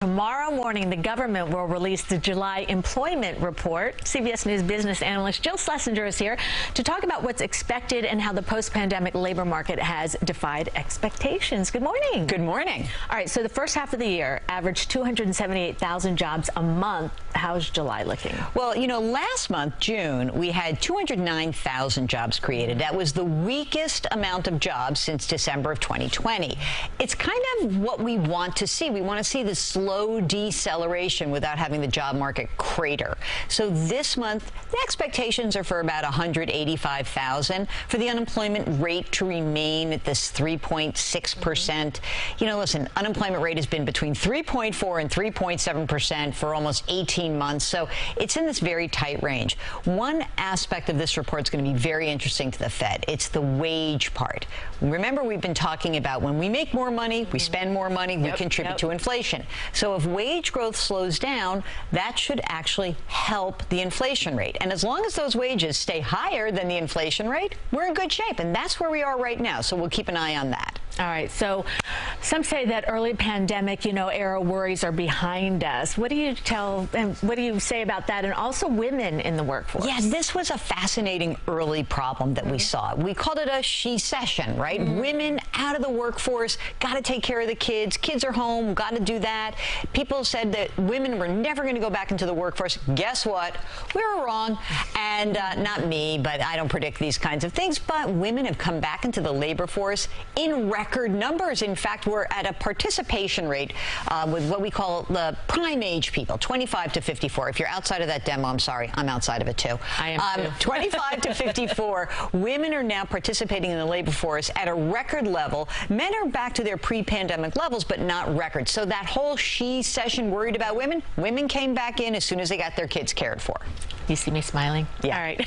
Tomorrow morning, the government will release the July employment report. CBS News business analyst Jill Schlesinger is here to talk about what's expected and how the post-pandemic labor market has defied expectations. Good morning. Good morning. All right, so the first half of the year averaged 278,000 jobs a month. How's July looking? Well, you know, last month, June, we had 209,000 jobs created. That was the weakest amount of jobs since December of 2020. It's kind of what we want to see. We want to see this slow deceleration without having the job market crater. So this month, the expectations are for about 185,000, for the unemployment rate to remain at this 3.6%. You know, listen, unemployment rate has been between 3.4 and 3.7% for almost 18 months, so it's in this very tight range. One aspect of this report is going to be very interesting to the Fed. It's the wage part. Remember, we've been talking about when we make more money, we spend more money, we contribute to inflation. So if wage growth slows down, that should actually help the inflation rate. And as long as those wages stay higher than the inflation rate, we're in good shape. And that's where we are right now. So we'll keep an eye on that. All right. So some say that early pandemic, era worries are behind us. What do you say about that? And also women in the workforce. Yeah, this was a fascinating early problem that we saw. We called it a she-cession, right? Women out of the workforce, got to take care of the kids. Kids are home, got to do that. People said that women were never going to go back into the workforce. Guess what? We were wrong. And not me, but I don't predict these kinds of things. But women have come back into the labor force in record numbers. In fact, we're at a participation rate with what we call the prime age people, 25 to 54. If you're outside of that demo, I'm sorry, I'm outside of it too. I am too. 25 to 54, women are now participating in the labor force at a record level. Men are back to their pre-pandemic levels, but not record. So that whole she-cession worried about women came back in as soon as they got their kids cared for. You see me smiling? Yeah. All right.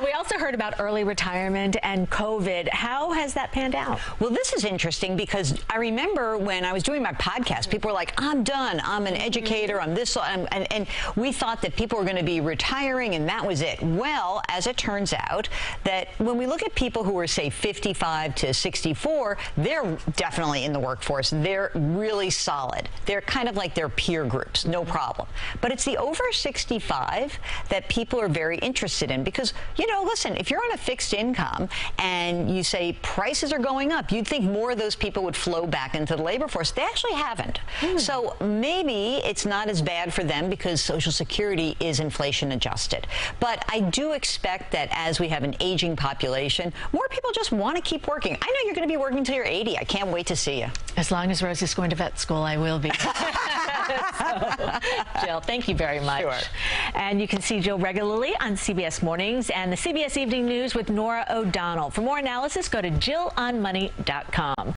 We also heard about early retirement and COVID. How has that panned out? Well, this is interesting because I remember when I was doing my podcast, people were like, I'm done. I'm an educator. I'm this. And we thought that people were going to be retiring and that was it. Well, as it turns out, that when we look at people who are, say, 55 to 64, they're definitely in the workforce. They're really solid. They're kind of like their peer groups, no problem. But it's the over 65 that people are very interested in because, listen, if you're on a fixed income and you say prices are going up, you'd think more of those people would flow back into the labor force. They actually haven't. So maybe it's not as bad for them because Social Security is inflation adjusted. But I do expect that as we have an aging population, more people just want to keep working. I know you're going to be working until you're 80. I can't wait to see you. As long as Rosie's going to vet school, I will be. So, Jill, thank you very much. Sure. And you can see Jill regularly on CBS Mornings and the CBS Evening News with Norah O'Donnell. For more analysis, go to JillOnMoney.com.